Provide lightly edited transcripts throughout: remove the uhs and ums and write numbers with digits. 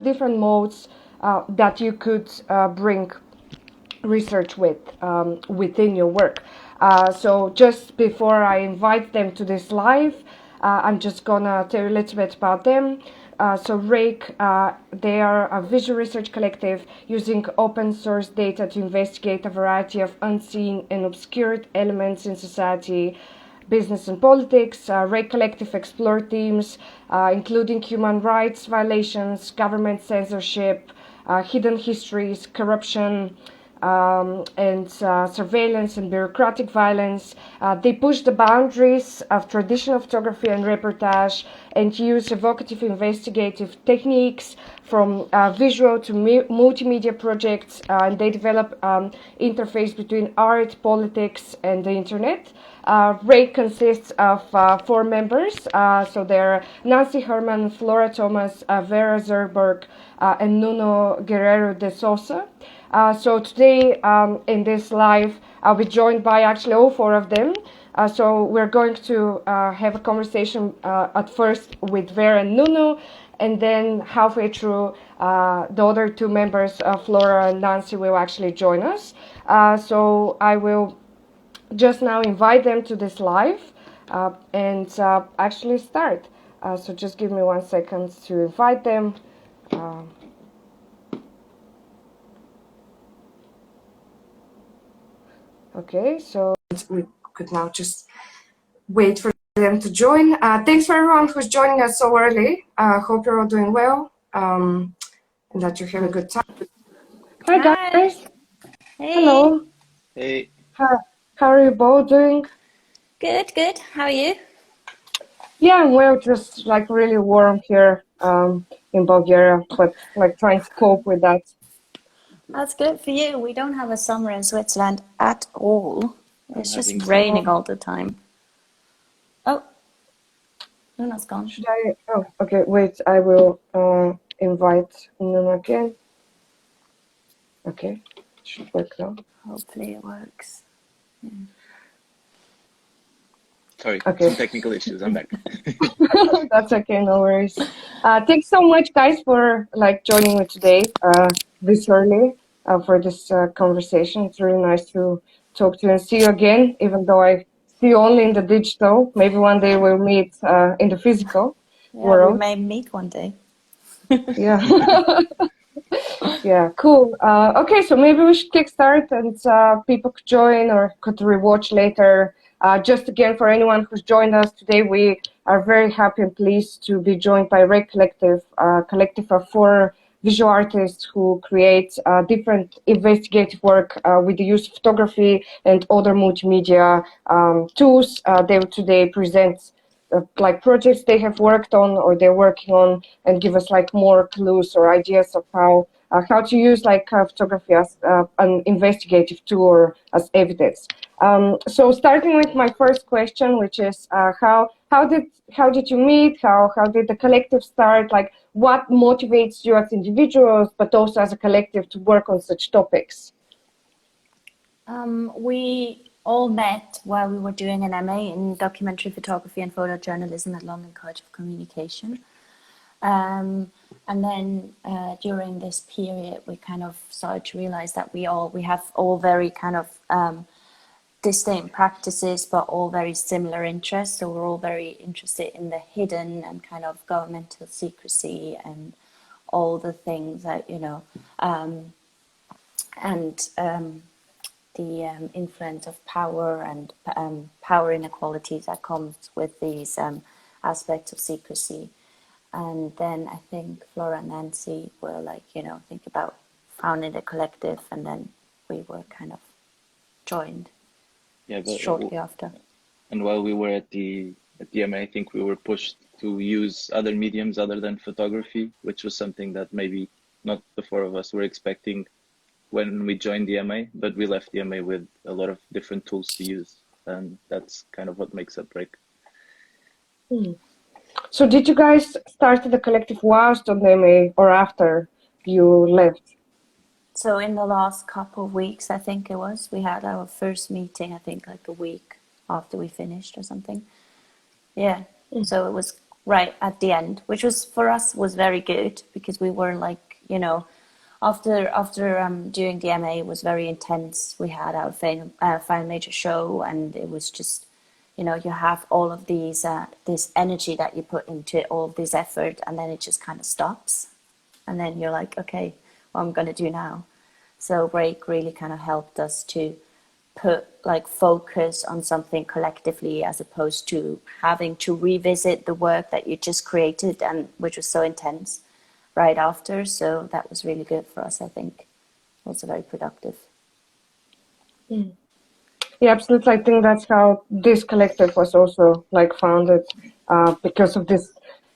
different modes that you could bring research with within your work. So just before I invite them to this live, I'm just gonna tell you a little bit about them. So RAKE, they are a visual research collective using open source data to investigate a variety of unseen and obscured elements in society, business and politics. RAKE Collective explore themes including human rights violations, government censorship, hidden histories, corruption, and surveillance and bureaucratic violence. They push the boundaries of traditional photography and reportage and use evocative investigative techniques from visual to multimedia projects, and they develop interface between art, politics, and the internet. RAKE consists of 4 members, so they're Nancy Herman, Flora Thomas, Vera Zerberg, and Nuno Guerrero de Sousa. So today in this live, I'll be joined by actually all 4 of them. So we're going to have a conversation at first with Vera and Nuno, and then halfway through the other 2 members, Flora and Nancy, will actually join us. So I will just now invite them to this live and actually start. So just give me 1 second to invite them. Okay, so we could now just wait for them to join. Thanks for everyone who's joining us so early. Hope you're all doing well and that you're having a good time. Hi guys. Hey. Hello. Hey. How are you both doing? Good, good. How are you? Yeah, well, just like really warm here in Bulgaria, but like trying to cope with that. That's good for you. We don't have a summer in Switzerland at all. It's just raining all the time. Oh, Luna's gone. Should I? Oh, okay. Wait, I will invite Nuna again. Okay, should work now. Hopefully it works. Yeah. Sorry, some technical issues. I'm back. That's okay, no worries. Thanks so much, guys, for like joining me today this early for this conversation. It's really nice to talk to you and see you again, even though I see you only in the digital. Maybe one day we'll meet in the physical world. We may meet one day. Yeah. Yeah, cool. Okay, so maybe we should kickstart and people could join or could rewatch later. Just again, for anyone who's joined us today, we are very happy and pleased to be joined by RAKE Collective, a collective of 4 visual artists who create different investigative work with the use of photography and other multimedia tools. They will today present like projects they have worked on or they're working on and give us like more clues or ideas of how to use like photography as an investigative tool or as evidence. So starting with my first question, which is how did you meet? How did the collective start? Like what motivates you as individuals, but also as a collective to work on such topics? We all met while we were doing an MA in documentary photography and photojournalism at London College of Communication. And then during this period, we kind of started to realize that we have all very kind of distinct practices, but all very similar interests. So we're all very interested in the hidden and kind of governmental secrecy and all the things that, you know, the influence of power and power inequalities that comes with these aspects of secrecy. And then I think Flora and Nancy were like, you know, think about founding a collective, and then we were kind of joined shortly after. And while we were at the MA, I think we were pushed to use other mediums other than photography, which was something that maybe not the 4 of us were expecting when we joined the MA, but we left the MA with a lot of different tools to use, and that's kind of what makes up RAKE. So did you guys start the collective whilst on the MA or after you left? So in the last couple of weeks, I think it was, we had our first meeting, I think like a week after we finished or something. Yeah, so it was right at the end, which was for us was very good because we were like, you know, after doing the MA, it was very intense. We had our final major show, and it was just, you know, you have all of these this energy that you put into it, all of this effort, and then it just kind of stops, and then you're like, okay, what am I going to do now? So RAKE really kind of helped us to put like focus on something collectively, as opposed to having to revisit the work that you just created, and which was so intense right after. So that was really good for us, I think. Also very productive. Mm. Yeah, absolutely. I think that's how this collective was also like founded, because of this.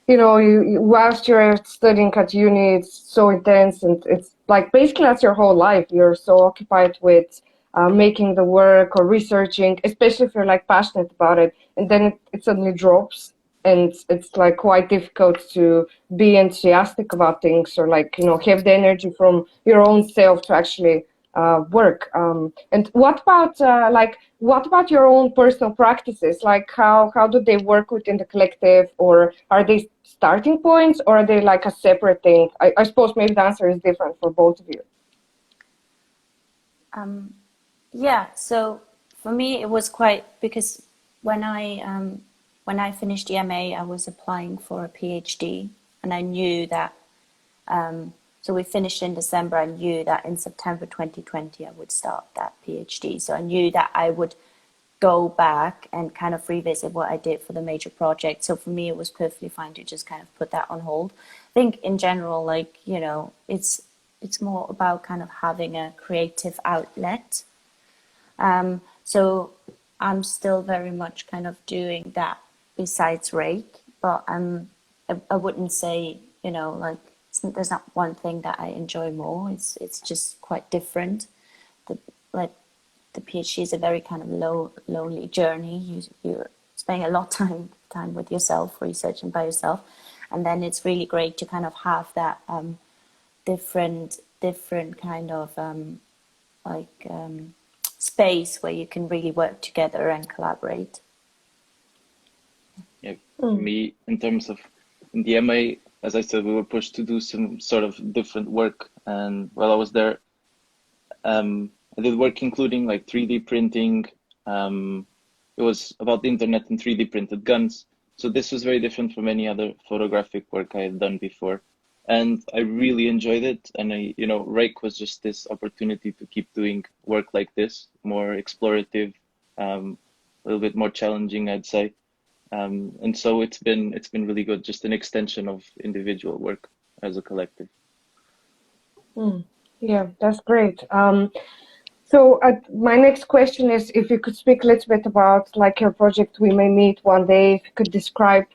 You know, whilst you're studying at uni, it's so intense, and it's like basically that's your whole life. You're so occupied with making the work or researching, especially if you're like passionate about it, and then it suddenly drops, and it's like quite difficult to be enthusiastic about things, or like, you know, have the energy from your own self to actually work. And what about what about your own personal practices? Like how do they work within the collective, or are they starting points, or are they like a separate thing? I suppose maybe the answer is different for both of you. Yeah, so for me it was quite, because when I finished the MA, I was applying for a PhD, and I knew that so we finished in December. I knew that in September 2020 I would start that PhD. So I knew that I would go back and kind of revisit what I did for the major project. So for me, it was perfectly fine to just kind of put that on hold. I think in general, like, you know, it's more about kind of having a creative outlet. So I'm still very much kind of doing that besides RAKE, but I wouldn't say, you know, like there's not one thing that I enjoy more. It's just quite different. Like the PhD is a very kind of lonely journey. You're spending a lot of time with yourself, researching by yourself, and then it's really great to kind of have that different kind of space where you can really work together and collaborate. Yeah, for me, in terms of in the MA, as I said, we were pushed to do some sort of different work, and while I was there, I did work including like 3D printing. It was about the internet and 3D printed guns. So this was very different from any other photographic work I had done before. And I really enjoyed it. And you know, RAKE was just this opportunity to keep doing work like this, more explorative, a little bit more challenging, I'd say. And so it's been really good, just an extension of individual work as a collective. Yeah, that's great. So my next question is if you could speak a little bit about like your project We May Meet One Day, if you could describe,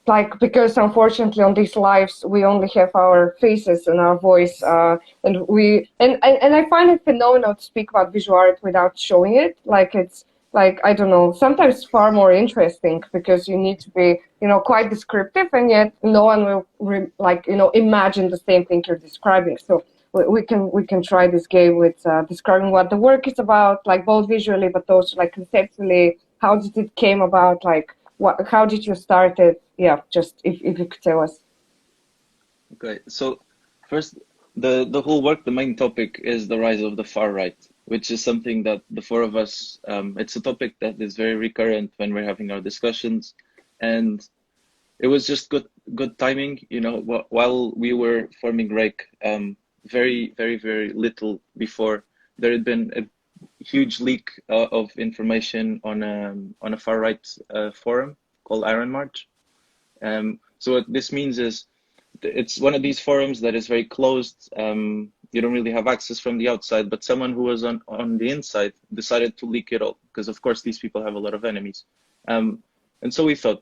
like, because unfortunately on these lives we only have our faces and our voice, and I find it phenomenal to speak about visual art without showing it. Like it's like, I don't know, sometimes far more interesting because you need to be, you know, quite descriptive, and yet no one will imagine the same thing you're describing. So we can try this game with describing what the work is about, like both visually but also like conceptually. How did it came about? Like how did you start it? Yeah, just if you could tell us. Okay, so first, the whole work, the main topic is the rise of the far right, which is something that the four of us, it's a topic that is very recurrent when we're having our discussions, and it was just good timing, you know, while we were forming RAKE, very, very, very little before, there had been a huge leak of information on a far right forum called Iron March. So what this means is it's one of these forums that is very closed. You don't really have access from the outside, but someone who was on the inside decided to leak it all because, of course, these people have a lot of enemies. And so we thought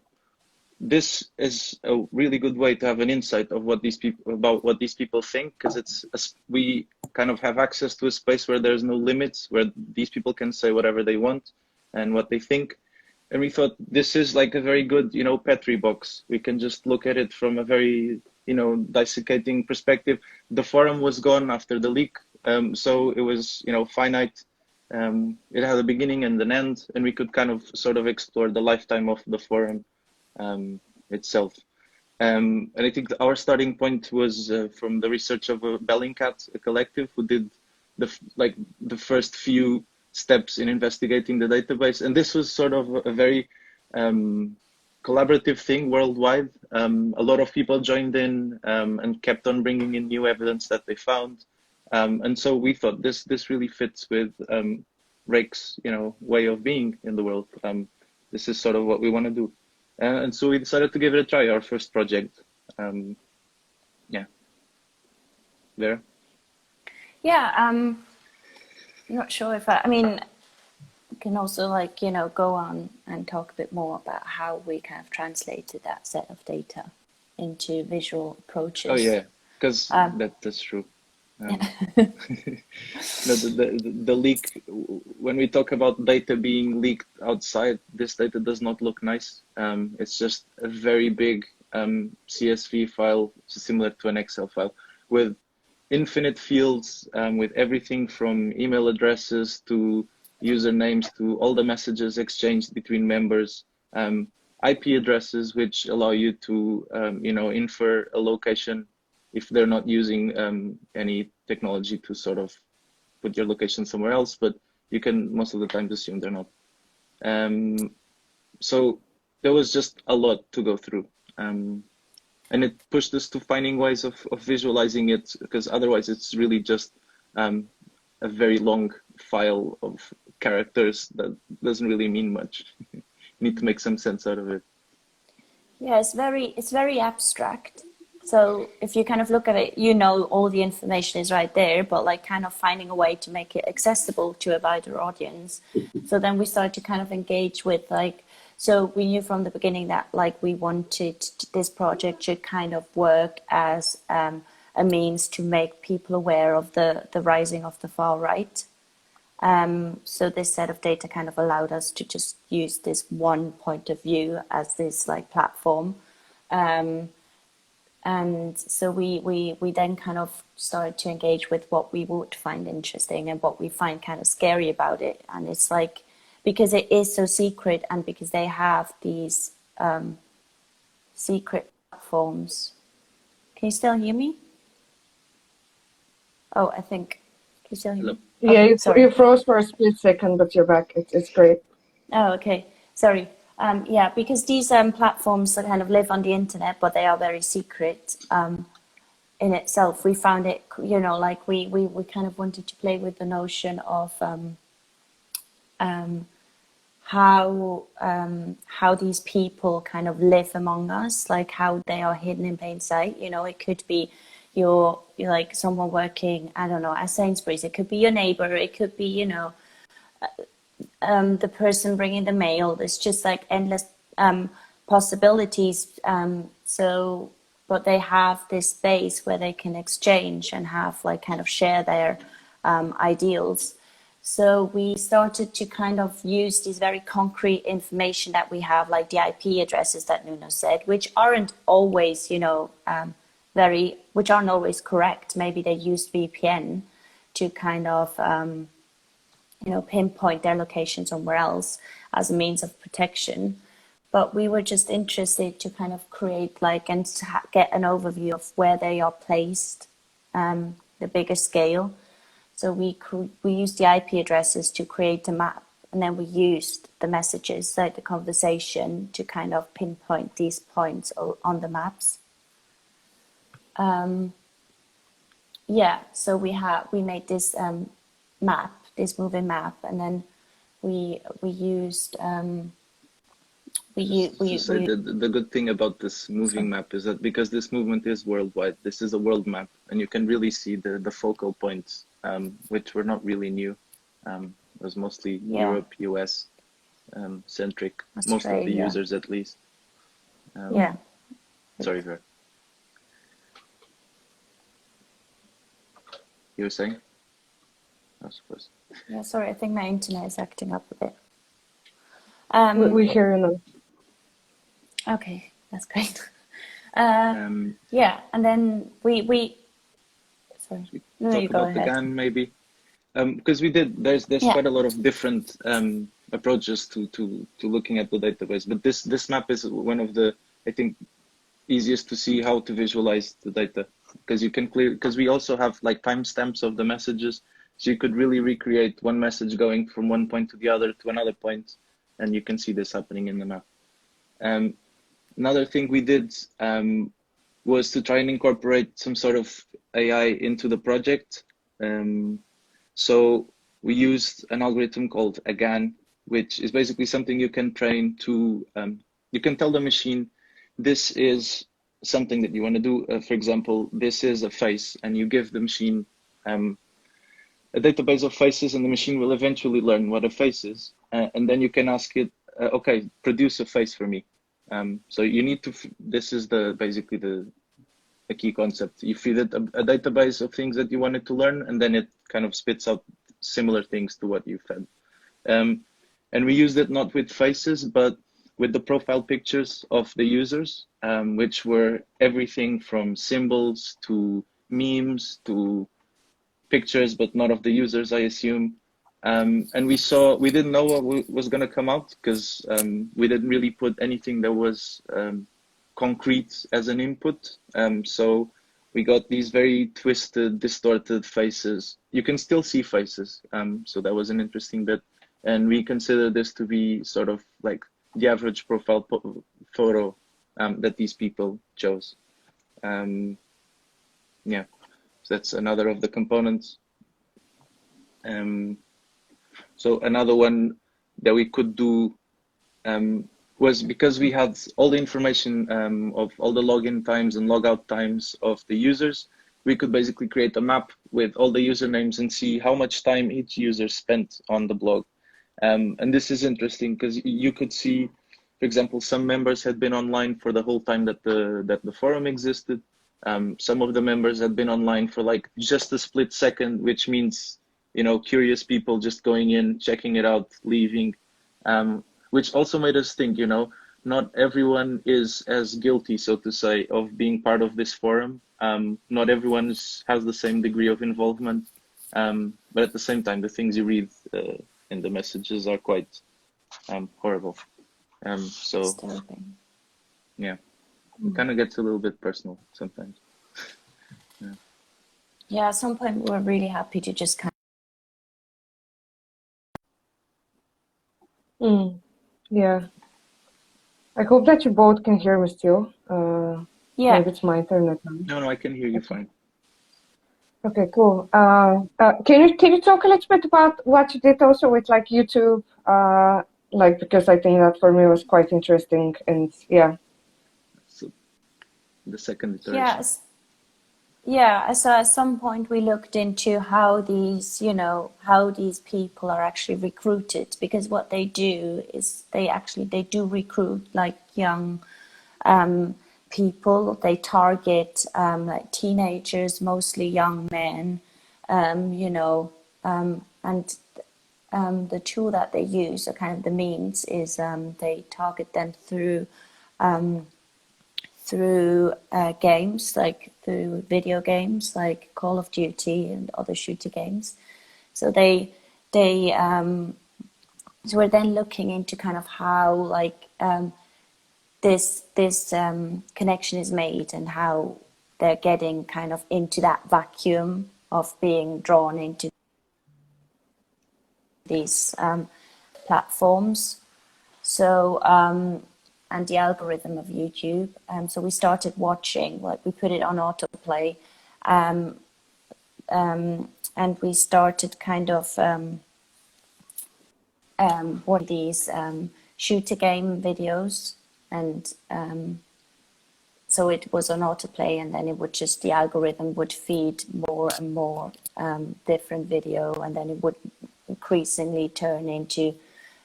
this is a really good way to have an insight of what these people think, because we kind of have access to a space where there's no limits, where these people can say whatever they want and what they think. And we thought this is like a very good, you know, Petri box. We can just look at it from a very, you know, desiccating perspective. The forum was gone after the leak, so it was, you know, finite. It had a beginning and an end, and we could kind of sort of explore the lifetime of the forum itself. And I think our starting point was from the research of Bellingcat, a collective who did the first few steps in investigating the database. And this was sort of a very collaborative thing worldwide. A lot of people joined in and kept on bringing in new evidence that they found. And so we thought this really fits with RAKE's way of being in the world. This is sort of what we want to do. And so we decided to give it a try, our first project. Yeah. There. Yeah, I'm not sure if I mean, we can also go on and talk a bit more about how we kind of translated that set of data into visual approaches. Oh yeah, because that's true. The leak, when we talk about data being leaked outside, this data does not look nice. It's just a very big CSV file, similar to an Excel file, with infinite fields, with everything from email addresses to usernames to all the messages exchanged between members, IP addresses, which allow you to infer a location if they're not using any technology to sort of put your location somewhere else, but you can most of the time assume they're not. So there was just a lot to go through. And it pushed us to finding ways of visualizing it, because otherwise it's really just a very long file of characters that doesn't really mean much. You need to make some sense out of it. Yeah, it's very abstract. So if you kind of look at it, all the information is right there, but kind of finding a way to make it accessible to a wider audience. So then we started to kind of engage with so we knew from the beginning that we wanted this project should kind of work as a means to make people aware of the rising of the far right. So this set of data kind of allowed us to just use this one point of view as this platform. And so we then kind of started to engage with what we would find interesting and what we find kind of scary about it. And it's because it is so secret, and because they have these secret platforms. Can you still hear me? Oh, I think. Can you still hear me? Yeah, Okay, you froze for a split second, but you're back. It's great. Oh, okay. Sorry. Yeah, because these platforms that kind of live on the internet, but they are very secret in itself. We found it, we kind of wanted to play with the notion of how these people kind of live among us, how they are hidden in plain sight. It could be you're someone working, I don't know, at Sainsbury's. It could be your neighbor. It could be, the person bringing the mail. There's just endless possibilities. But they have this space where they can exchange and have kind of share their ideals. So we started to kind of use this very concrete information that we have, like the IP addresses that Nuno said, which aren't always, which aren't always correct. Maybe they used VPN to kind of pinpoint their location somewhere else as a means of protection. But we were just interested to kind of create and get an overview of where they are placed, the bigger scale. So we used the IP addresses to create a map, and then we used the messages, the conversation, to kind of pinpoint these points on the maps. So we made this map, this moving map, and then we used the good thing about this moving map is that because this movement is worldwide, this is a world map, and you can really see the focal points, which were not really new. It was mostly Europe, US centric, most of the users at least. Sorry, Ver. You were saying? I suppose. Yeah, sorry, I think my internet is acting up a bit. We hear you now. Okay, that's great. And then we sorry. No, talk you go about ahead. the GAN maybe, because there's quite a lot of different approaches to looking at the database, but this map is one of the, I think, easiest to see how to visualize the data, because you can because we also have like timestamps of the messages, so you could really recreate one message going from one point to the other to another point, and you can see this happening in the map. Another thing we did was to try and incorporate some sort of AI into the project. So we used an algorithm called a GAN, which is basically something you can train to, you can tell the machine, this is something that you want to do. For example, this is a face, and you give the machine a database of faces, and the machine will eventually learn what a face is. And then you can ask it, okay, produce a face for me. So you need to, this is basically the key concept. You feed it a database of things that you want it to learn, and then it kind of spits out similar things to what you fed. And we used it not with faces, but with the profile pictures of the users, which were everything from symbols to memes to pictures, but not of the users, I assume. And we didn't know what was going to come out, because we didn't really put anything that was concrete as an input. So we got these very twisted, distorted faces. You can still see faces. So that was an interesting bit. And we consider this to be sort of like the average profile photo that these people chose. Yeah, so that's another of the components. So another one that we could do was, because we had all the information of all the login times and logout times of the users, we could basically create a map with all the usernames and see how much time each user spent on the blog. And this is interesting because you could see, for example, some members had been online for the whole time that the forum existed. Some of the members had been online for like just a split second, which means, you know, curious people just going in, checking it out, leaving, which also made us think, you know, not everyone is as guilty, so to say, of being part of this forum. Not everyone has the same degree of involvement, but at the same time, the things you read in the messages are quite horrible. So, Disturbing. yeah, it kind of gets a little bit personal sometimes. Yeah, at some point we were really happy to just kind Yeah. I hope that you both can hear me still. yeah. Maybe it's my internet. No, I can hear you fine. Okay, cool. Can you talk a little bit about what you did also with like YouTube? Like, because I think that for me was quite interesting, and yeah. So the second iteration. Yeah, so at some point we looked into how these, you know, how these people are actually recruited, because what they do is they do recruit like young people. They target like teenagers, mostly young men, you know, and the tool that they use, or kind of the means, is they target them through games, like through video games like Call of Duty and other shooter games. So so we're then looking into kind of how like this connection is made, and how they're getting kind of into that vacuum of being drawn into these platforms. So and the algorithm of YouTube. So we started watching, like we put it on autoplay, and we started kind of watching these shooter game videos, and so it was on autoplay, and then it would just, the algorithm would feed more and more different video, and then it would increasingly turn into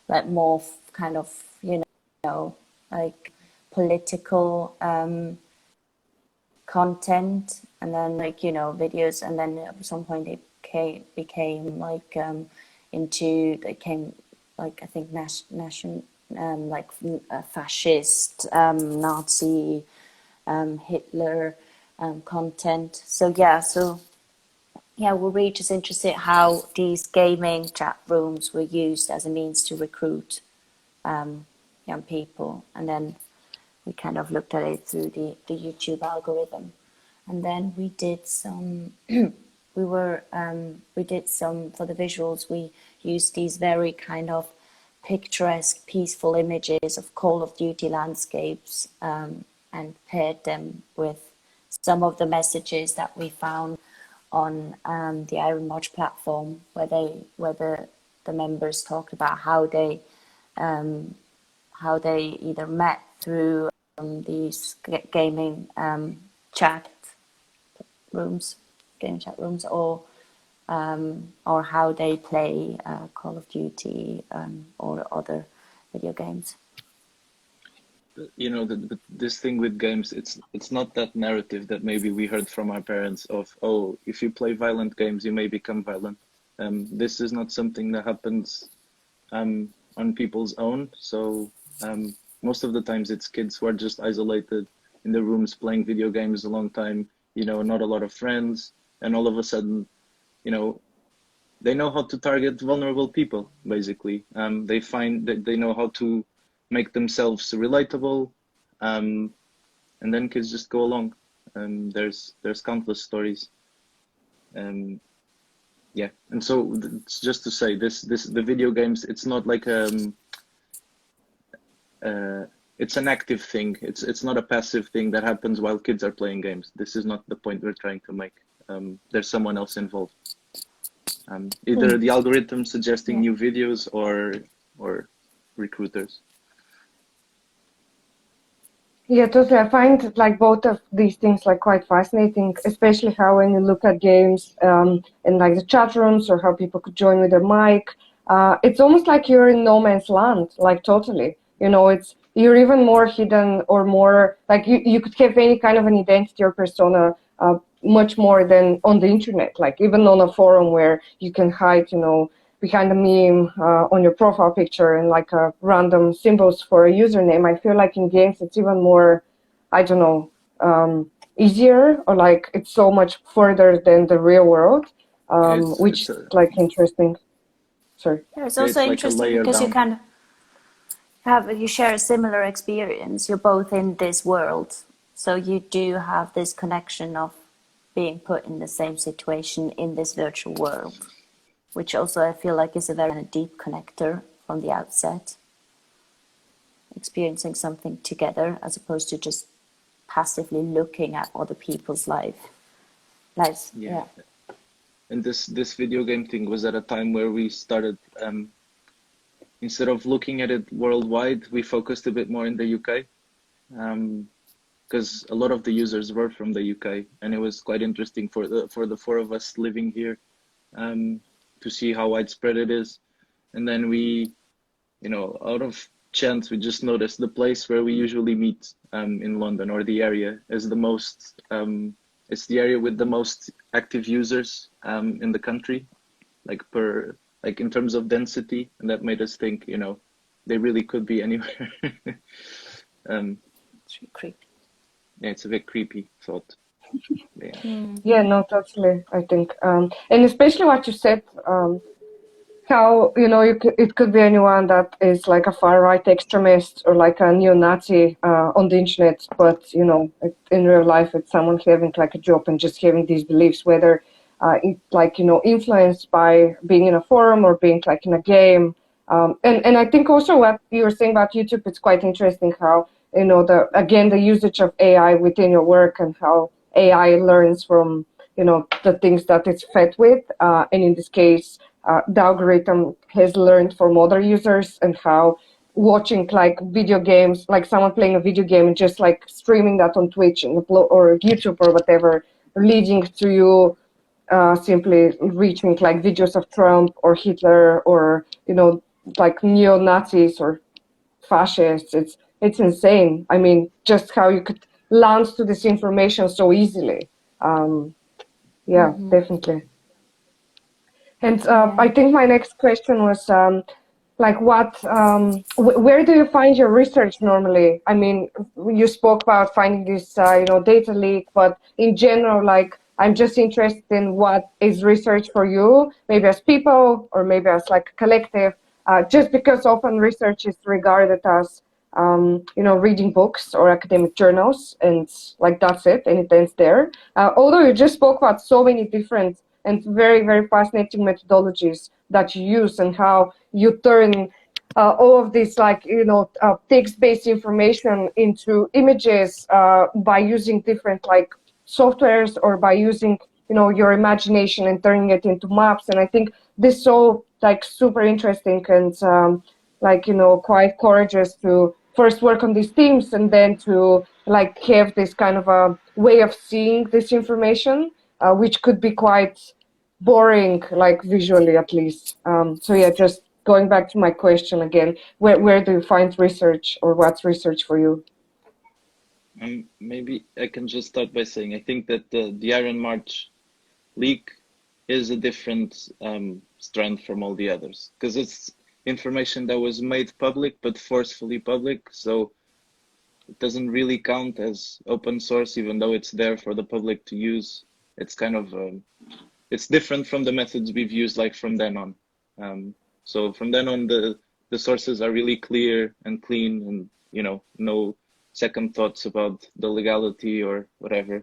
like more kind of, you know, like political content, and then like, you know, videos, and then at some point it became like like I think national like fascist, Nazi, Hitler content. So yeah, we're really just interested how these gaming chat rooms were used as a means to recruit young people, and then we kind of looked at it through the YouTube algorithm. And then we did some, we did some, for the visuals, we used these very kind of picturesque, peaceful images of Call of Duty landscapes, and paired them with some of the messages that we found on the Iron Watch platform, where the members talked about how they either met through these gaming chat rooms, or how they play Call of Duty or other video games. You know, this thing with games, it's not that narrative that maybe we heard from our parents of, oh, if you play violent games, you may become violent. This is not something that happens on people's own. So most of the times it's kids who are just isolated in their rooms playing video games a long time, you know, not a lot of friends. And all of a sudden, you know, they know how to target vulnerable people, basically. They find that they know how to make themselves relatable, and then kids just go along. There's countless stories. Yeah, and so it's just to say the video games, it's not like it's an active thing. It's not a passive thing that happens while kids are playing games. This is not the point we're trying to make. There's someone else involved. Either the algorithm suggesting new videos or recruiters. Yeah, totally. I find like both of these things like quite fascinating, especially how when you look at games and like the chat rooms or how people could join with their mic, it's almost like you're in no man's land, like totally. You know, you're even more hidden or more like you could have any kind of an identity or persona much more than on the internet, like even on a forum where you can hide, you know, behind a meme on your profile picture and like random symbols for a username. I feel like in games it's even more, I don't know, easier, or like it's so much further than the real world, which is like interesting. Sorry. Yeah, it's also interesting because you kind of you share a similar experience. You're both in this world, so you do have this connection of being put in the same situation in this virtual world, which also I feel like is a very deep connector from the outset, experiencing something together as opposed to just passively looking at other people's lives. Yeah. And this video game thing was at a time where we started, instead of looking at it worldwide, we focused a bit more in the UK, because a lot of the users were from the UK, and it was quite interesting for the four of us living here, to see how widespread it is. And then we, you know, out of chance, we just noticed the place where we usually meet in London, or the area, is the most, it's the area with the most active users in the country, like in terms of density. And that made us think, you know, they really could be anywhere. It's really creepy. Yeah, it's a bit creepy thought. Yeah, no, totally, I think. And especially what you said, how, you know, it could be anyone that is like a far-right extremist or like a neo-Nazi on the internet, but, you know, in real life, it's someone having like a job and just having these beliefs, whether it's like, you know, influenced by being in a forum or being like in a game. And I think also what you were saying about YouTube, it's quite interesting how, you know, the usage of AI within your work and how AI learns from, you know, the things that it's fed with. And in this case, the algorithm has learned from other users, and how watching like video games, like someone playing a video game and just like streaming that on Twitch and or YouTube or whatever, leading to you simply reaching like videos of Trump or Hitler or, you know, like neo-Nazis or fascists. It's insane. I mean, just how you could land to this information so easily. Yeah, definitely. And I think my next question was like where do you find your research normally? I mean, you spoke about finding this, you know, data leak, but in general, like, I'm just interested in what is research for you, maybe as people or maybe as like a collective, just because often research is regarded as reading books or academic journals, and like that's it, and it ends there. Although you just spoke about so many different and very, very fascinating methodologies that you use, and how you turn all of this, text-based information into images by using different softwares, or by using your imagination and turning it into maps. And I think this is so super interesting, and quite courageous to first work on these themes, and then to have this kind of a way of seeing this information, which could be quite boring, visually at least. So yeah, just going back to my question again, where do you find research, or what's research for you? Maybe I can just start by saying I think that the Iron March leak is a different strand from all the others, because it's information that was made public but forcefully public, so it doesn't really count as open source, even though it's there for the public to use. It's kind of it's different from the methods we've used from then on. So from then on, the sources are really clear and clean, and no second thoughts about the legality or whatever.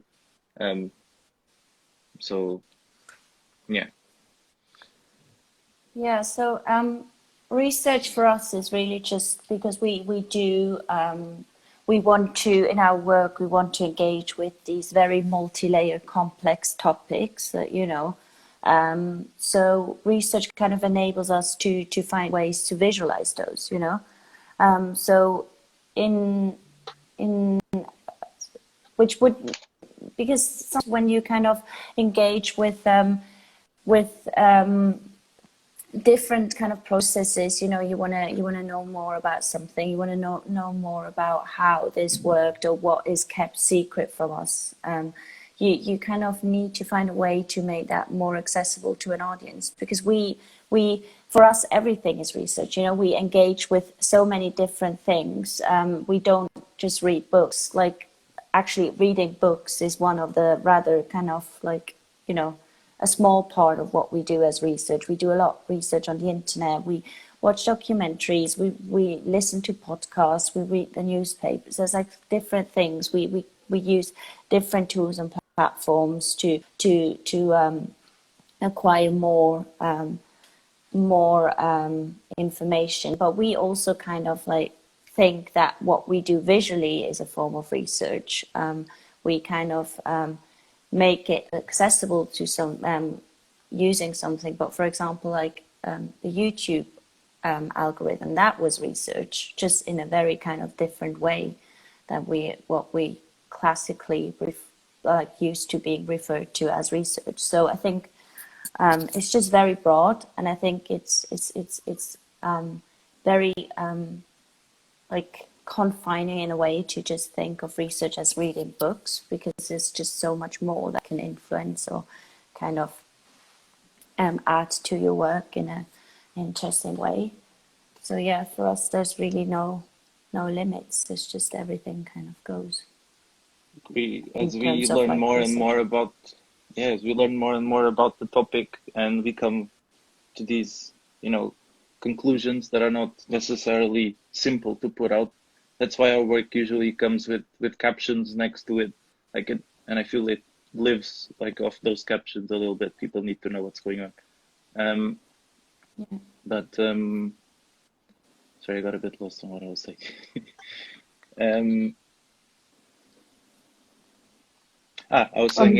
So yeah. Yeah, so research for us is really just because we want to, in our work, we want to engage with these very multi-layered complex topics that, so research kind of enables us to find ways to visualize those, so in which would, because when you kind of engage with different kind of processes, you want to know more about something, you want to know more about how this worked or what is kept secret from us. You kind of need to find a way to make that more accessible to an audience, because we for us everything is research. We engage with so many different things. We don't just read books. Actually reading books is one of the rather kind of a small part of what we do as research. We do a lot of research on the internet. We watch documentaries. We listen to podcasts. We read the newspapers. There's different things. We use different tools and platforms to acquire more information. But we also kind of think that what we do visually is a form of research. We kind of make it accessible to some using something. But for example, the YouTube algorithm, that was research, just in a very kind of different way than what we classically used to being referred to as research. So I think it's just very broad, and I think it's very confining in a way to just think of research as reading books, because there's just so much more that can influence or kind of add to your work in an interesting way. So yeah, for us there's really no limits. It's just everything kind of goes. As we learn more and more about the topic, and we come to these conclusions that are not necessarily simple to put out. That's why our work usually comes with captions next to it, and I feel it lives off those captions a little bit. People need to know what's going on. Yeah. But sorry, I got a bit lost on what I was saying. I was saying,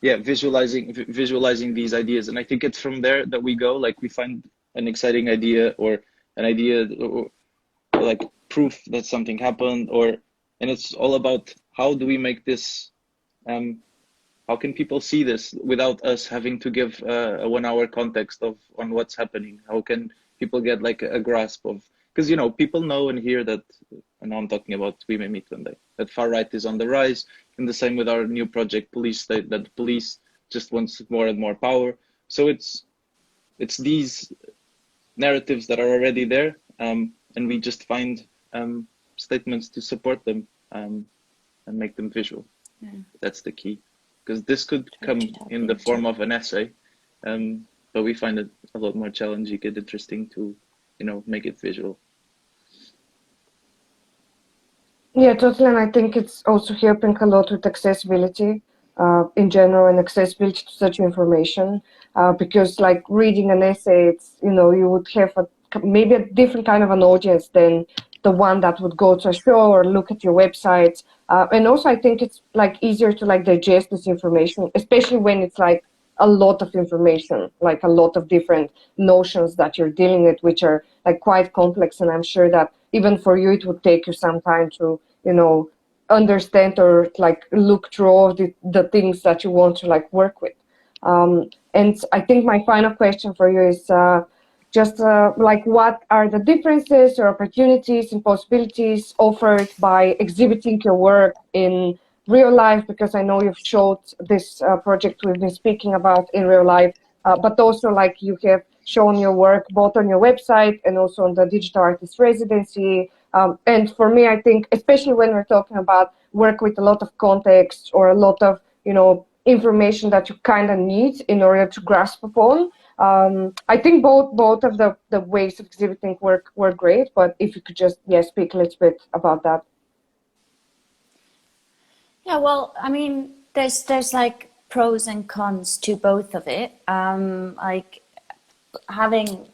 visualizing these ideas, and I think it's from there that we go. We find an exciting idea, or an idea, or proof that something happened, and it's all about how do we make this, how can people see this without us having to give a 1 hour context on what's happening? How can people get a grasp of, because people know and hear that, and now I'm talking about We May Meet One Day, that far right is on the rise, and the same with our new project Police State, that the police just wants more and more power. So it's these narratives that are already there, and we just find statements to support them, and make them visual. Yeah. That's the key, because this could come in the form of an essay, but we find it a lot more challenging and interesting to make it visual. Yeah, totally. And I think it's also helping a lot with accessibility in general and accessibility to such information. Because like reading an essay, it's, you know, you would have maybe a different kind of an audience than the one that would go to a show or look at your website. And also I think it's like easier to like digest this information, especially when it's like a lot of information, like a lot of different notions that you're dealing with, which are like quite complex. And I'm sure that even for you, it would take you some time to, you know, understand or like look through all the things that you want to like work with. And I think my final question for you is just like what are the differences or opportunities and possibilities offered by exhibiting your work in real life, because I know you've showed this project we've been speaking about in real life, but also like you have shown your work both on your website and also on the digital artist residency. And for me, I think, especially when we're talking about work with a lot of context or a lot of, you know, information that you kind of need in order to grasp upon. I think both of the ways of exhibiting work were great, but if you could just speak a little bit about that. Yeah, well, I mean, there's like pros and cons to both of it. Like having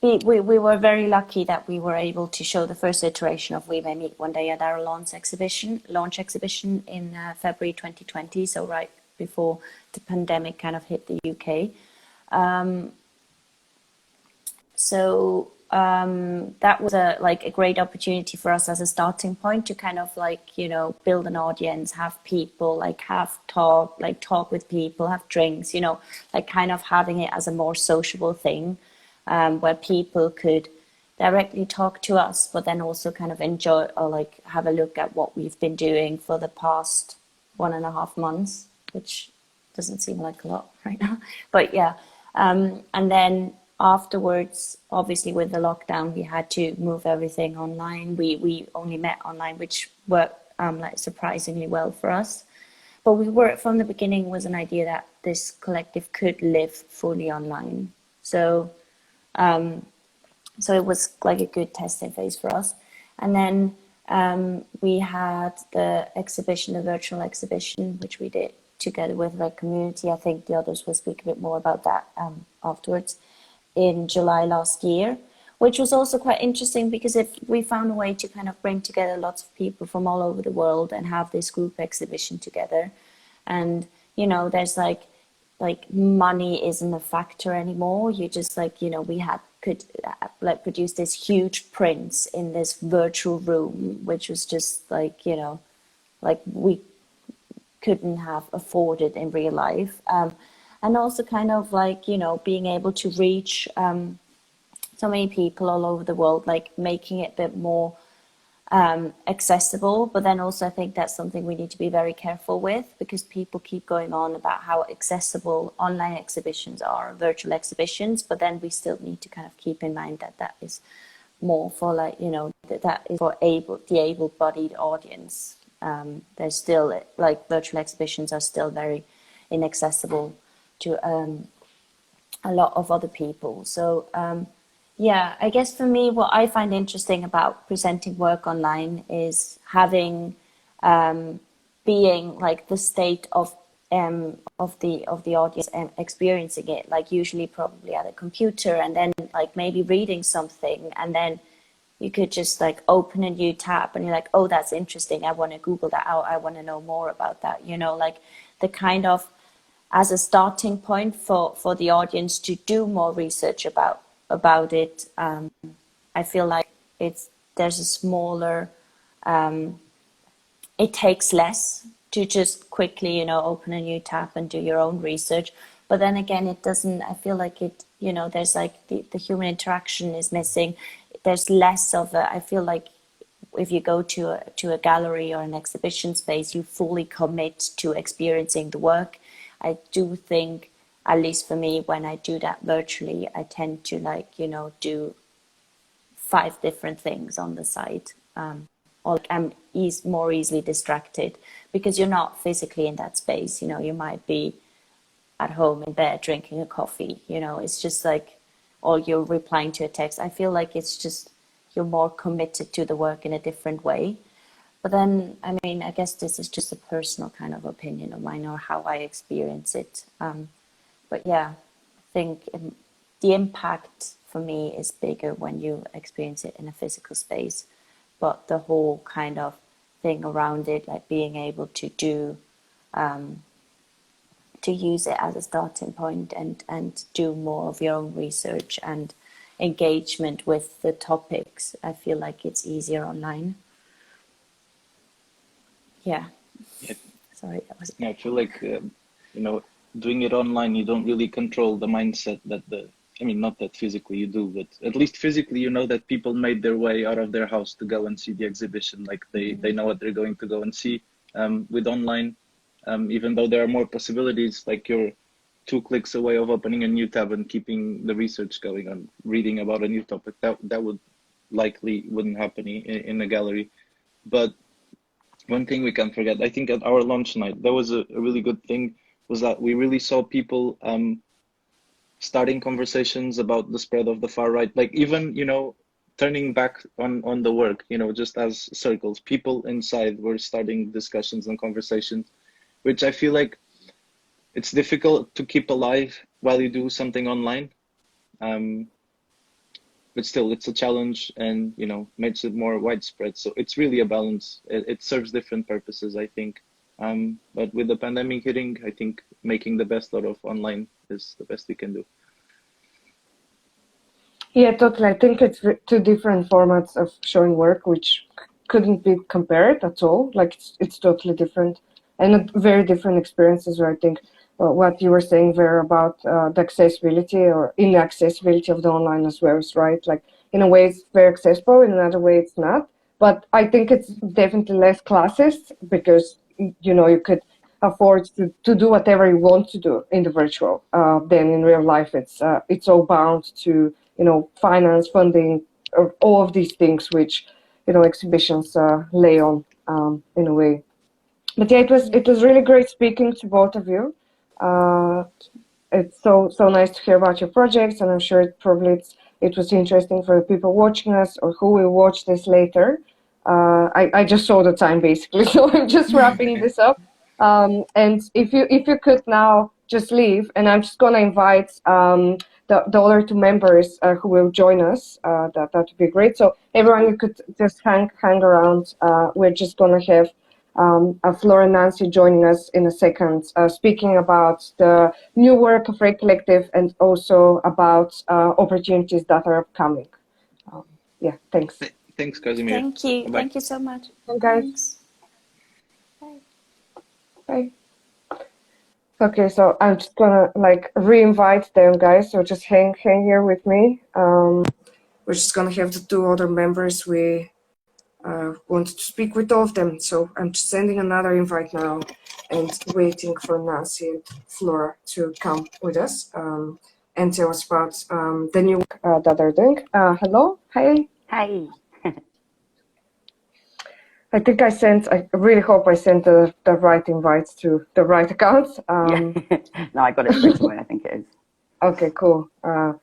we were very lucky that we were able to show the first iteration of We May Meet One Day at our launch exhibition in February 2020, so right before the pandemic kind of hit the UK. That was a great opportunity for us as a starting point to kind of like, you know, build an audience, have people, like talk with people, have drinks, you know, like kind of having it as a more sociable thing, where people could directly talk to us, but then also kind of enjoy or like have a look at what we've been doing for the past 1.5 months, which doesn't seem like a lot right now, but yeah. And then afterwards, obviously with the lockdown, we had to move everything online. We only met online, which worked like surprisingly well for us. But we were from the beginning was an idea that this collective could live fully online. So it was like a good testing phase for us. And then we had the exhibition, the virtual exhibition, which we did together with the community. I think the others will speak a bit more about that afterwards, in July last year, which was also quite interesting because we found a way to kind of bring together lots of people from all over the world and have this group exhibition together. And, you know, there's like money isn't a factor anymore. You just like, you know, could like produce this huge prints in this virtual room, which was just like, you know, like we couldn't have afforded in real life. And also kind of like, you know, being able to reach so many people all over the world, like making it a bit more accessible. But then also I think that's something we need to be very careful with, because people keep going on about how accessible online exhibitions are, virtual exhibitions, but then we still need to kind of keep in mind that that is more for like, you know, that is for the able-bodied audience. There's still like virtual exhibitions are still very inaccessible to a lot of other people. So yeah, I guess for me, what I find interesting about presenting work online is having being like the state of the audience and experiencing it, like usually probably at a computer, and then like maybe reading something, and then you could just like open a new tab and you're like, oh, that's interesting, I want to Google that out, I want to know more about that, you know, like the kind of as a starting point for the audience to do more research about it. I feel like there's a smaller, it takes less to just quickly, you know, open a new tab and do your own research. But then again, it doesn't, I feel like it, you know, there's like the human interaction is missing. There's less of a, I feel like if you go to a gallery or an exhibition space, you fully commit to experiencing the work. I do think, at least for me, when I do that virtually, I tend to like, you know, do 5 different things on the site. Or like I'm more easily distracted because you're not physically in that space. You know, you might be at home in bed drinking a coffee, you know, it's just like, or you're replying to a text. I feel like it's just, you're more committed to the work in a different way. But then, I mean, I guess this is just a personal kind of opinion of mine or how I experience it. But yeah, I think the impact for me is bigger when you experience it in a physical space. But the whole kind of thing around it, like being able to do, to use it as a starting point and do more of your own research and engagement with the topics, I feel like it's easier online. Yeah. Sorry, that was. Yeah, I feel like doing it online, you don't really control the mindset that not that physically you do, but at least physically, you know that people made their way out of their house to go and see the exhibition. Like they know what they're going to go and see. With online, even though there are more possibilities, like you're 2 clicks away of opening a new tab and keeping the research going on, reading about a new topic. That would likely wouldn't happen in a gallery. But one thing we can't forget, I think at our launch night, that was a really good thing, was that we really saw people starting conversations about the spread of the far right, like even, turning back on the work, just as circles, people inside were starting discussions and conversations, which I feel like it's difficult to keep alive while you do something online. But still, it's a challenge and, makes it more widespread. So it's really a balance. It serves different purposes, I think. But with the pandemic hitting, I think making the best out of online is the best we can do. Yeah, totally. I think it's 2 different formats of showing work, which couldn't be compared at all. Like it's totally different and very different experiences. I think what you were saying there about the accessibility or inaccessibility of the online as well is right. Like in a way it's very accessible, in another way it's not. But I think it's definitely less classist because you could afford to do whatever you want to do in the virtual. Then in real life it's all bound to finance, funding, or all of these things which exhibitions lay on in a way. But yeah, it was really great speaking to both of you. It's so nice to hear about your projects, and I'm sure it was interesting for the people watching us or who will watch this later. I just saw the time basically, so I'm just wrapping this up. And if you could now just leave, and I'm just gonna invite the other 2 members who will join us. That would be great. So everyone, you could just hang around. We're just gonna have Flora and Nancy joining us in a second, speaking about the new work of RAKE Collective and also about opportunities that are upcoming. Yeah, thanks. Thanks, Krasimira. Thank you. Bye-bye. Thank you so much. Bye, guys. Thanks. Bye. Bye. Okay, so I'm just gonna re-invite them, guys. So just hang here with me. We're just gonna have the 2 other members. We wanted to speak with all of them, so I'm just sending another invite now and waiting for Nancy and Flora to come with us and tell us about the new work that they're doing. Hello, hi. Hi. I really hope I sent the right invites to the right accounts. Yeah. No, I got it straight away, I think it is. Okay, cool.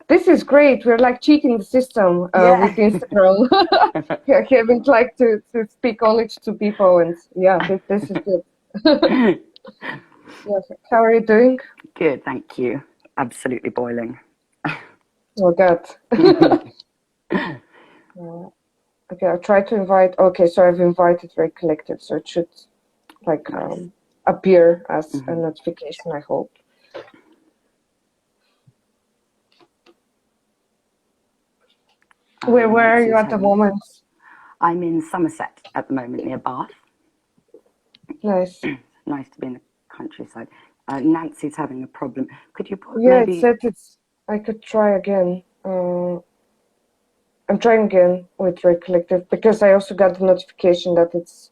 This is great. We're like cheating the system with Instagram. Having to speak only to 2 people, and yeah, this is good. Yes. How are you doing? Good, thank you. Absolutely boiling. Oh God. Okay, I'll try to invite. Okay, so I've invited RAKE Collective, so it should appear as a notification, I hope. Where are you at the moment? I'm in Somerset at the moment, near Bath. Nice. Nice to be in the countryside. Nancy's having a problem. Could you put maybe... it said I could try again. I'm trying again with RAKE Collective because I also got the notification that it's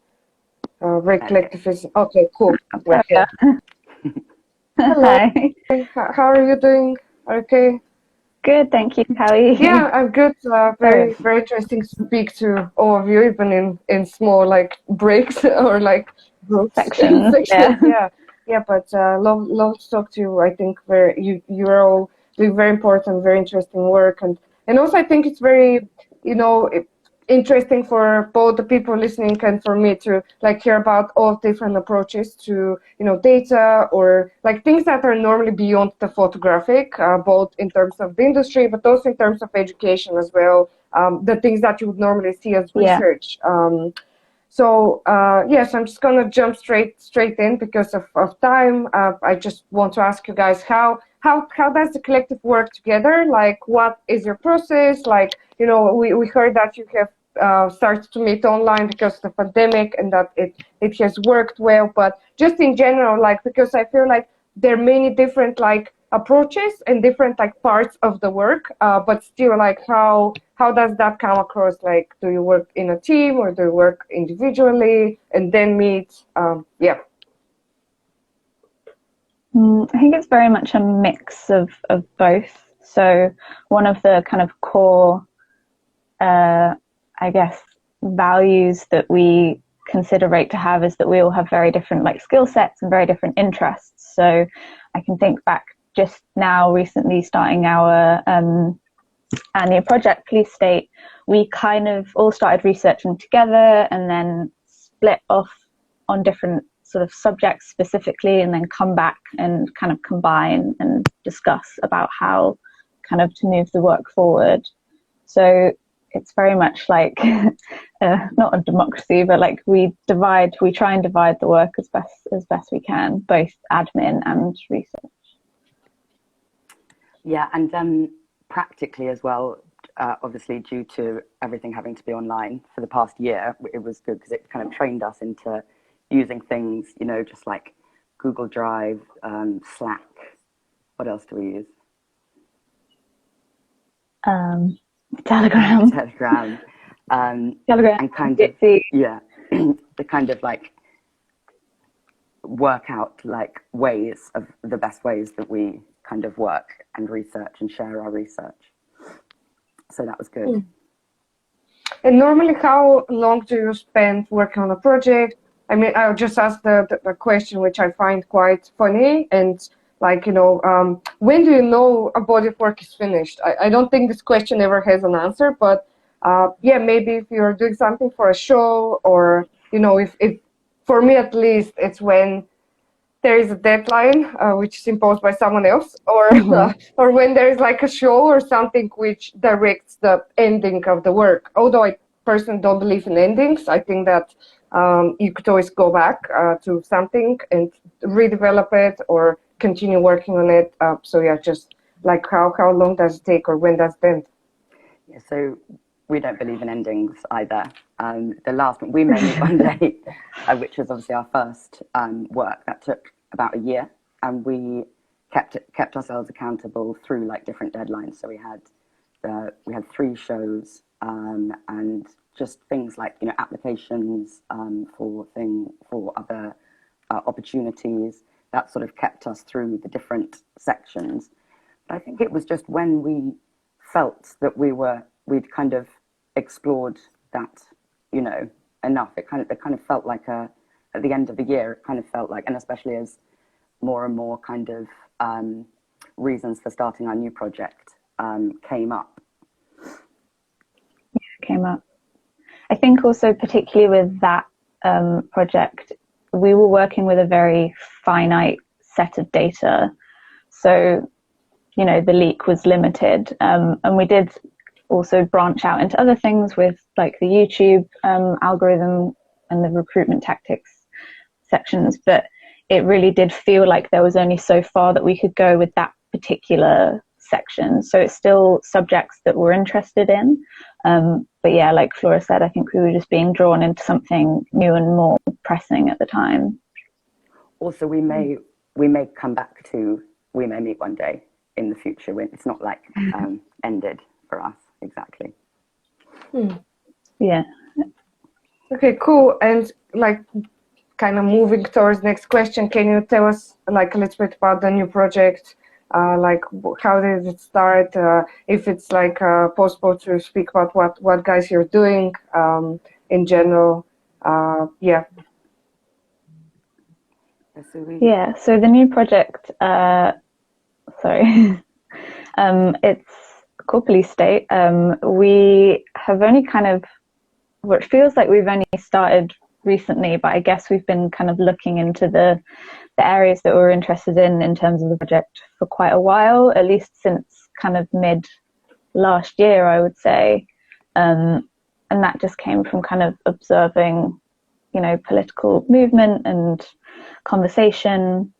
RAKE Collective is... Okay, cool. Yeah. Hello. Hi. How are you doing? Okay. Good, thank you. How are you? Yeah, I'm good. Very interesting to speak to all of you, even in small breaks or groups. Sections. Yeah. But love to talk to you. I think you're all doing very important, very interesting work, and also I think it's very interesting for both the people listening and for me to like hear about all different approaches to, you know, data or like things that are normally beyond the photographic, both in terms of the industry, but also in terms of education as well. The things that you would normally see as research. So yes, I'm just gonna jump straight in because of time. I just want to ask you guys how does the collective work together? Like, what is your process? Like, you know, we heard that you have started to meet online because of the pandemic and that it has worked well. But just in general, like, because I feel like there are many different like approaches and different like parts of the work, but still like how does that come across? Like, do you work in a team or do you work individually and then meet? Yeah. I think it's very much a mix of both. So one of the kind of core, I guess, values that we consider RAKE to have is that we all have very different like skill sets and very different interests. So I can think back just now recently starting our annual project, Police State, we kind of all started researching together and then split off on different sort of subjects specifically and then come back and kind of combine and discuss about how kind of to move the work forward. So it's very much like not a democracy, but like we try and divide the work as best we can, both admin and research. Yeah, and practically as well, obviously due to everything having to be online for the past year, it was good because it kind of trained us into using things, you know, just like Google Drive, Slack. What else do we use? Telegram. Telegram. Telegram. And kind of, yeah, the kind of like work out like ways of the best ways that we kind of work and research and share our research. So that was good. And normally, how long do you spend working on a project? I mean, I'll just ask the question, which I find quite funny. And like, you know, when do you know a body of work is finished? I don't think this question ever has an answer, but yeah, maybe if you're doing something for a show or, you know, if for me at least, it's when there is a deadline which is imposed by someone else, or or when there is like a show or something which directs the ending of the work. Although I personally don't believe in endings, I think that you could always go back to something and redevelop it or continue working on it. So yeah, just like how long does it take or when does it end? Yeah, so we don't believe in endings either. The last one, we made one day, which was obviously our first work, that took about a year, and we kept ourselves accountable through like different deadlines. So we had 3 shows and just things like, you know, applications for other opportunities that sort of kept us through the different sections. But I think it was just when we felt that we'd kind of explored that, you know, enough. It kind of felt like at the end of the year, it kind of felt like, and especially as more and more kind of reasons for starting our new project came up. I think also particularly with that project, we were working with a very finite set of data. So, you know, the leak was limited. And we did also branch out into other things with like the YouTube algorithm and the recruitment tactics sections. But it really did feel like there was only so far that we could go with that particular section. So it's still subjects that we're interested in. But yeah, like Flora said, I think we were just being drawn into something new and more pressing at the time. Also, we may come back to, we may meet one day in the future when it's not like ended for us exactly. Yeah. Okay, cool. And like kind of moving towards next question, can you tell us like a little bit about the new project? Like how did it start? If it's like possible to speak about what guys you're doing in general. Yeah. Yeah. So the new project, it's called Police State. We have only kind of what feels like we've only started recently, but I guess we've been kind of looking into the areas that we're interested in terms of the project for quite a while, at least since kind of mid last year, I would say. And that just came from kind of observing, political movement and conversation.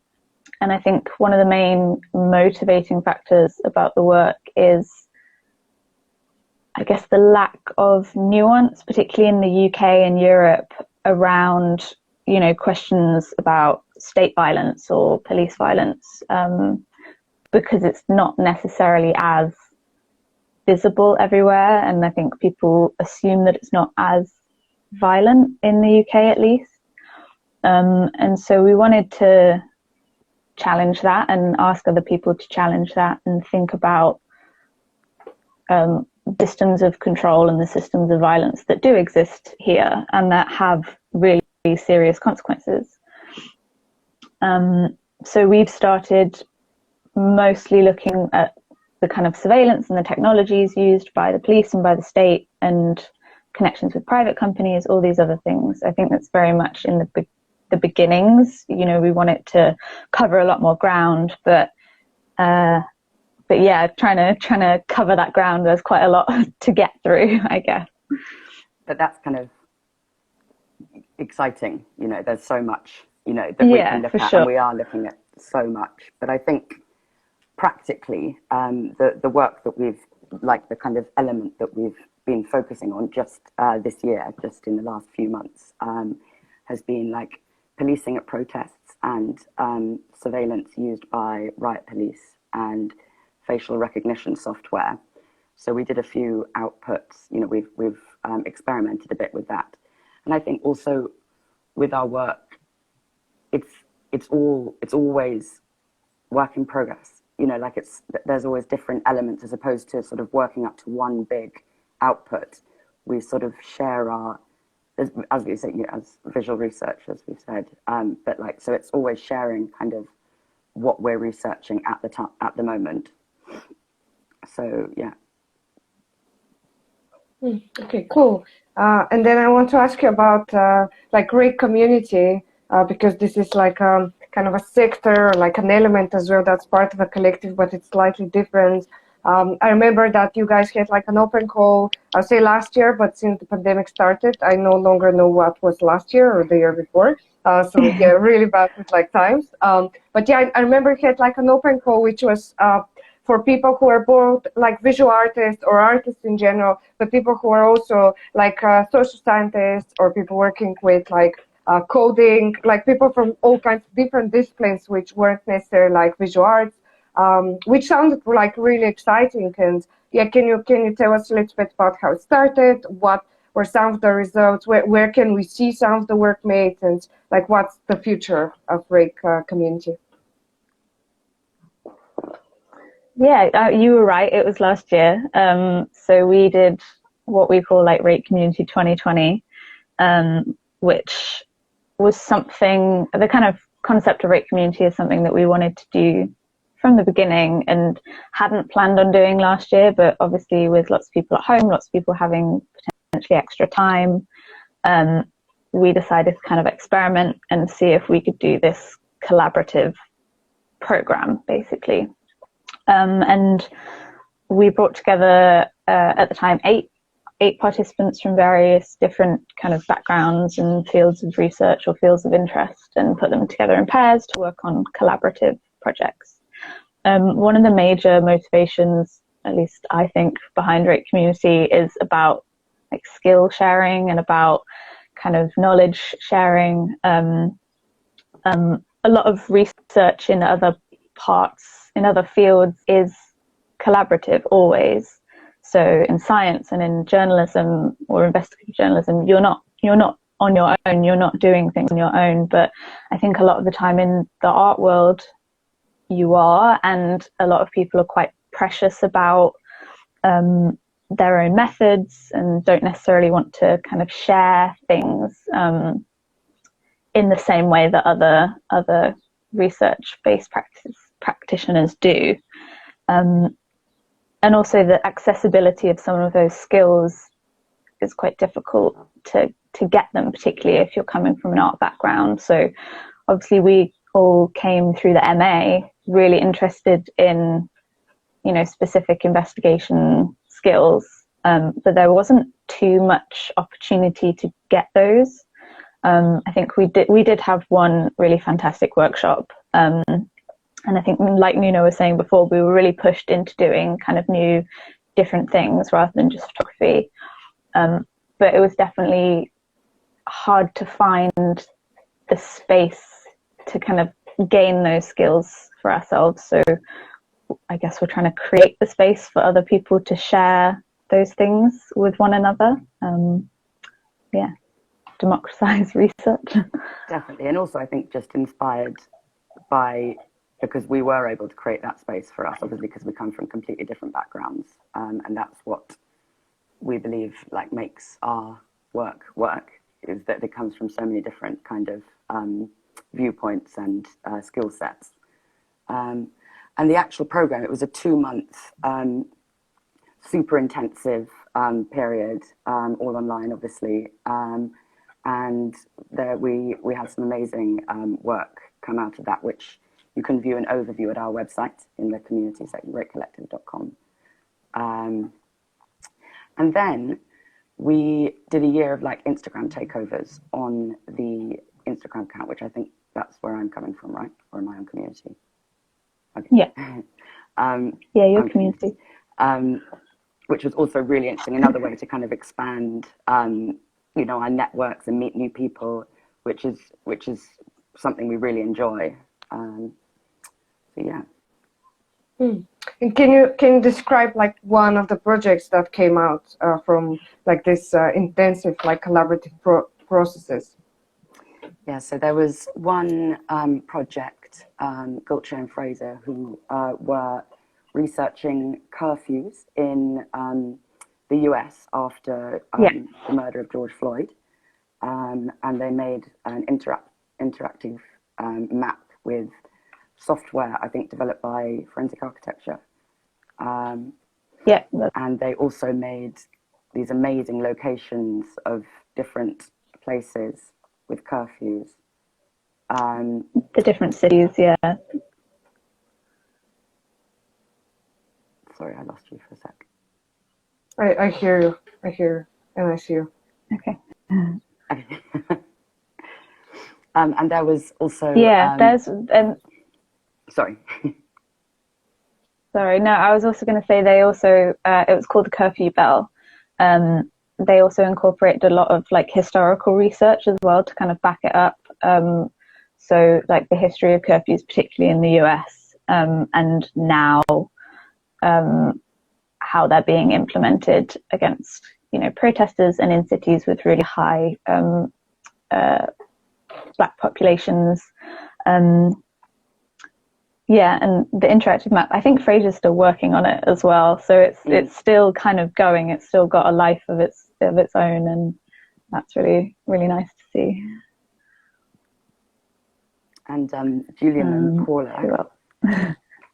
And I think one of the main motivating factors about the work is, I guess, the lack of nuance, particularly in the UK and Europe, around, questions about state violence or police violence, because it's not necessarily as visible everywhere. And I think people assume that it's not as violent in the UK, at least. And so we wanted to challenge that and ask other people to challenge that and think about systems of control and the systems of violence that do exist here and that have really serious consequences. So we've started mostly looking at the kind of surveillance and the technologies used by the police and by the state and connections with private companies, all these other things. I think that's very much in the beginnings. We want it to cover a lot more ground, but yeah, trying to cover that ground, there's quite a lot to get through, I guess. But that's kind of exciting. There's so much, that we can look at, sure. And we are looking at so much. But I think practically, the work that we've, like the kind of element that we've been focusing on just this year, just in the last few months, has been like policing at protests and surveillance used by riot police and facial recognition software. So we did a few outputs. We've experimented a bit with that, and I think also with our work, it's always work in progress. There's always different elements as opposed to sort of working up to one big output. We sort of share our, as we say, as visual researchers, we've said, but so it's always sharing kind of what we're researching at the moment. So yeah. Okay, cool. And then I want to ask you about RAKE community, because this is like kind of a sector, like an element as well that's part of a collective, but it's slightly different. I remember that you guys had like an open call, I'll say last year, but since the pandemic started, I no longer know what was last year or the year before. So yeah, really bad with like times. But yeah, I remember you had like an open call, which was for people who are both like visual artists or artists in general, but people who are also like social scientists or people working with like coding, like people from all kinds of different disciplines, which weren't necessarily like visual arts, which sounded like really exciting. And yeah, can you tell us a little bit about how it started? What were some of the results? Where can we see some of the work made? And like, what's the future of RAKE community? Yeah, you were right. It was last year. So we did what we call like RAKE Community 2020, which was something, the kind of concept of RAKE Community is something that we wanted to do from the beginning and hadn't planned on doing last year, but obviously with lots of people at home, lots of people having potentially extra time, we decided to kind of experiment and see if we could do this collaborative program, basically. And we brought together, at the time, eight participants from various different kind of backgrounds and fields of research or fields of interest, and put them together in pairs to work on collaborative projects. One of the major motivations, at least I think, behind RAKE Community is about like skill sharing and about kind of knowledge sharing. A lot of research in other parts, in other fields, is collaborative always. So in science and in journalism or investigative journalism, you're not on your own, you're not doing things on your own. But I think a lot of the time in the art world, you are, and a lot of people are quite precious about their own methods and don't necessarily want to kind of share things in the same way that other research-based practitioners do. And also the accessibility of some of those skills it's quite difficult to get them, particularly if you're coming from an art background. So obviously we all came through the MA really interested in, you know, specific investigation skills, but there wasn't too much opportunity to get those. I think we did have one really fantastic workshop, and I think, like Nuno was saying before, we were really pushed into doing kind of new, different things rather than just photography. But it was definitely hard to find the space to kind of gain those skills for ourselves. So I guess we're trying to create the space for other people to share those things with one another. Democratize research. Definitely. And also I think just inspired by, because we were able to create that space for us, obviously because we come from completely different backgrounds, and that's what we believe like makes our work, is that it comes from so many different kind of viewpoints and skill sets. And the actual program, it was a 2-month super intensive period, all online obviously, and there we had some amazing work come out of that, which you can view an overview at our website in the community section, rakecollective.com. And then we did a year of like Instagram takeovers on the Instagram account, which I think that's where I'm coming from, right? Or am I on community? Okay. Yeah. Your community. Which was also really interesting. Another way to kind of expand, you know, our networks and meet new people, which is something we really enjoy. So yeah. And can you describe like one of the projects that came out from like this intensive like collaborative processes? Yeah, so there was one project, Gulcher and Fraser, who were researching curfews in the US after the murder of George Floyd, and they made an interactive map with software, I think, developed by Forensic Architecture. And they also made these amazing locations of different places with curfews. The different cities, yeah. Sorry, I lost you for a sec. I hear you, and I see you. Okay. And there was also... there's... Sorry. Sorry, no, I was also going to say they also, it was called the Curfew Bell. They also incorporated a lot of like historical research as well to kind of back it up. So like the history of curfews, particularly in the US, and now how they're being implemented against, you know, protesters and in cities with really high Black populations. And the interactive map, I think Fraser's still working on it as well. So it's still kind of going. It's still got a life of its own, and that's really, really nice to see. And Julian and Paula,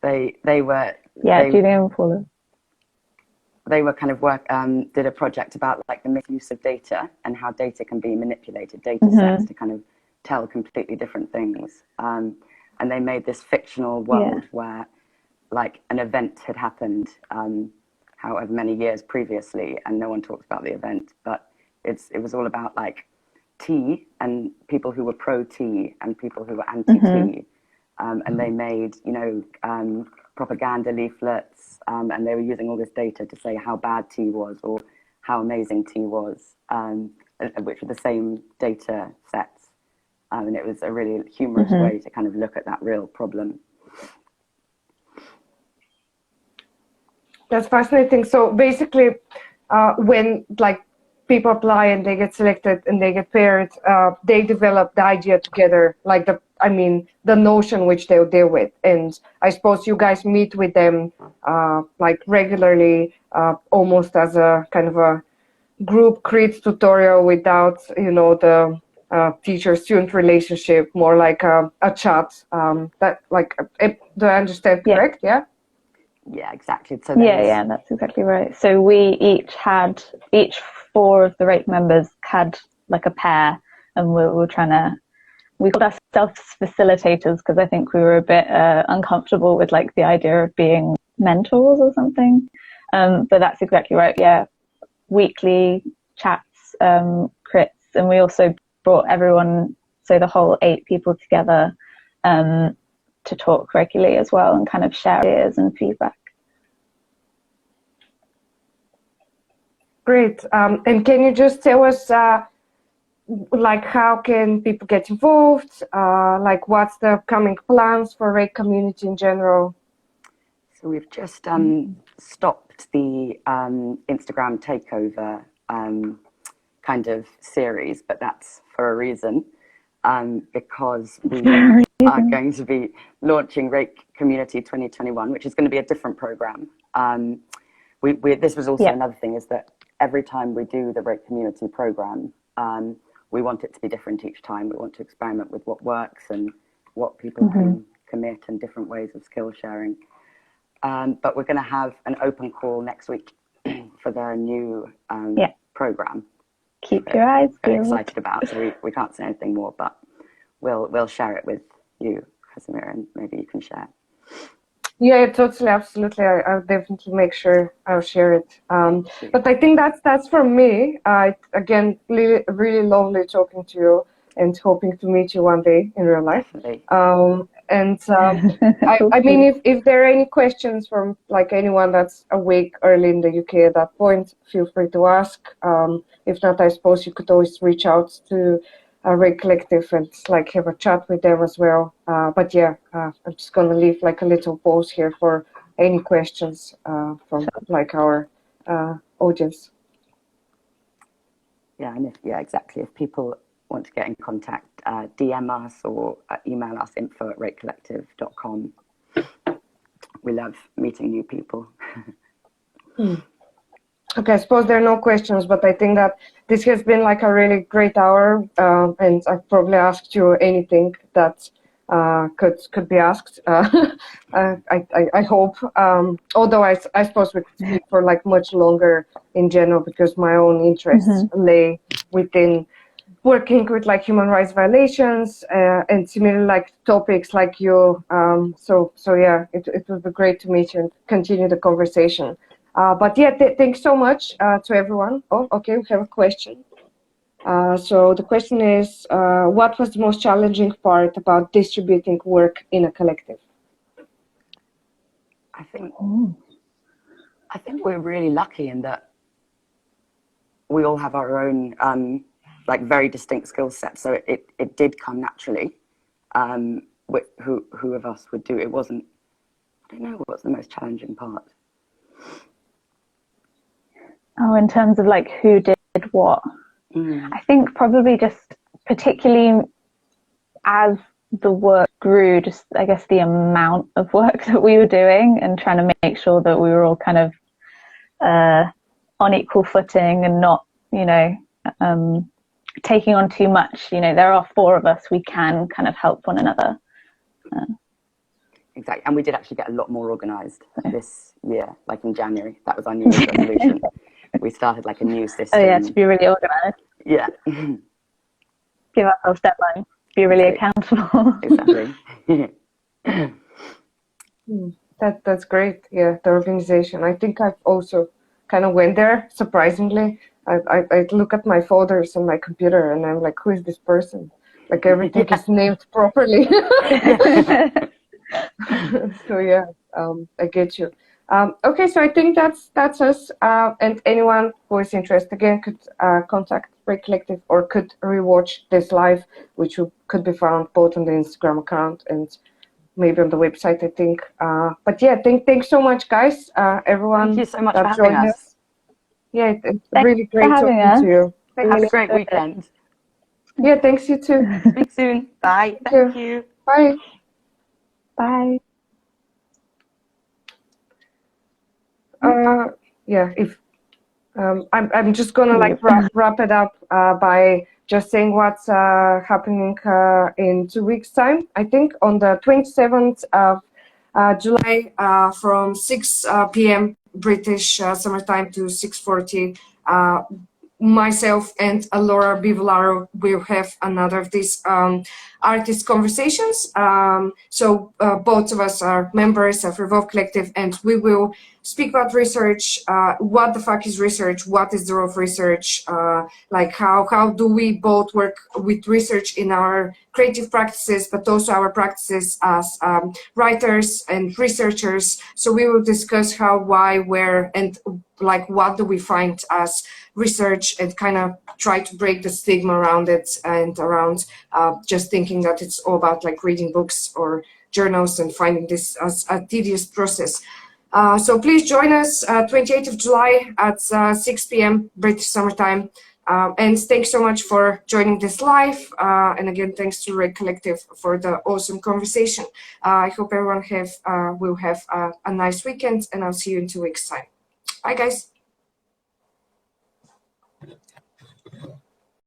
they were Julian and Paula. They were kind of did a project about like the misuse of data and how data can be manipulated, data sets to kind of tell completely different things. And they made this fictional world where like an event had happened however many years previously, and no one talks about the event, but it was all about like tea and people who were pro-tea and people who were anti-tea. And they made, you know, propaganda leaflets, and they were using all this data to say how bad tea was or how amazing tea was, which were the same data sets. And it was a really humorous way to kind of look at that real problem. That's fascinating. So basically, when like people apply and they get selected and they get paired, they develop the idea together, like the notion which they'll deal with. And I suppose you guys meet with them like regularly, almost as a kind of a group creates tutorial without, you know, the teacher-student relationship, more like a chat. That like, do I understand correct? Yeah. Yeah, exactly. So that's exactly right. So we each 4 of the RAKE members had like a pair, and we were trying to, we called ourselves facilitators because I think we were a bit uncomfortable with like the idea of being mentors or something. But that's exactly right. Yeah, weekly chats, crits, and we also brought everyone, so the whole 8 people together, to talk regularly as well and kind of share ideas and feedback. Great. And can you just tell us, like, how can people get involved? Like, what's the upcoming plans for RAKE community in general? So we've just stopped the Instagram takeover kind of series, but that's for a reason, because we are going to be launching RAKE Community 2021, which is going to be a different program. This was also another thing, is that every time we do the RAKE Community program, we want it to be different each time. We want to experiment with what works and what people can commit and different ways of skill sharing. But we're going to have an open call next week for their new program. Keep your eyes very peeled. Excited about. So we can't say anything more, but we'll share it with you, Krasimira, and maybe you can share. Yeah, totally, absolutely. I'll definitely make sure I'll share it. But I think that's from me. Again, really, really lovely talking to you and hoping to meet you one day in real life. Definitely. I mean, if there are any questions from like anyone that's awake early in the UK at that point, feel free to ask. If not, I suppose you could always reach out to RAKE Collective and like have a chat with them as well. But yeah, I'm just gonna leave like a little pause here for any questions from like our audience. Yeah, and exactly. If people want to get in contact, DM us or email us info@rakecollective.com. We love meeting new people. Okay, I suppose there are no questions, but I think that this has been like a really great hour, and I've probably asked you anything that could be asked. I hope. Although I suppose we could speak for like much longer in general, because my own interests lay within working with like human rights violations and similar like topics like you. So yeah, it would be great to meet you and continue the conversation. But yeah, thanks so much to everyone. Oh, okay, we have a question. So the question is, what was the most challenging part about distributing work in a collective? I think we're really lucky in that we all have our own like very distinct skill sets. So it did come naturally. With who of us would do it? Wasn't, I don't know what's the most challenging part. Oh, in terms of like who did what? I think probably just particularly as the work grew, just I guess the amount of work that we were doing and trying to make sure that we were all kind of on equal footing and not, taking on too much. There are 4 of us, we can kind of help one another. Exactly, and we did actually get a lot more organised this year, like in January. That was our New Year's resolution. We started like a new system. Oh yeah, to be really organised. Yeah. Give ourselves deadlines. Be really accountable. Exactly. That's great. Yeah, the organization. I think I've also kind of went there, surprisingly. I look at my folders on my computer and I'm like, who is this person? Like everything is named properly. So yeah, I get you. Okay, so I think that's us. And anyone who is interested again could contact RAKE Collective or could rewatch this live, which could be found both on the Instagram account and maybe on the website, I think. But yeah, thanks so much, guys. Everyone. Thank you so much for having us. Yeah, it's really great talking to you. Have a great weekend. Yeah, thanks, you too. Speak soon. Bye. Thank you. Bye. Bye. Yeah, if I'm just gonna like wrap it up by just saying what's happening in 2 weeks' time. I think on the 27th of July from 6 p.m. British summertime to 6:40 myself and Laura Bivolaro will have another of these artist conversations. So both of us are members of RAKE Collective, and we will speak about research, what the fuck is research, what is the role of research, like how do we both work with research in our creative practices, but also our practices as writers and researchers. So we will discuss how, why, where, and like what do we find as research, and kind of try to break the stigma around it, and around just thinking that it's all about like reading books or journals and finding this as a tedious process. So please join us 28th of July at 6 p.m. British Summer Time. And thanks so much for joining this live. And again, thanks to RAKE Collective for the awesome conversation. I hope everyone will have a nice weekend, and I'll see you in 2 weeks' time. Bye, guys.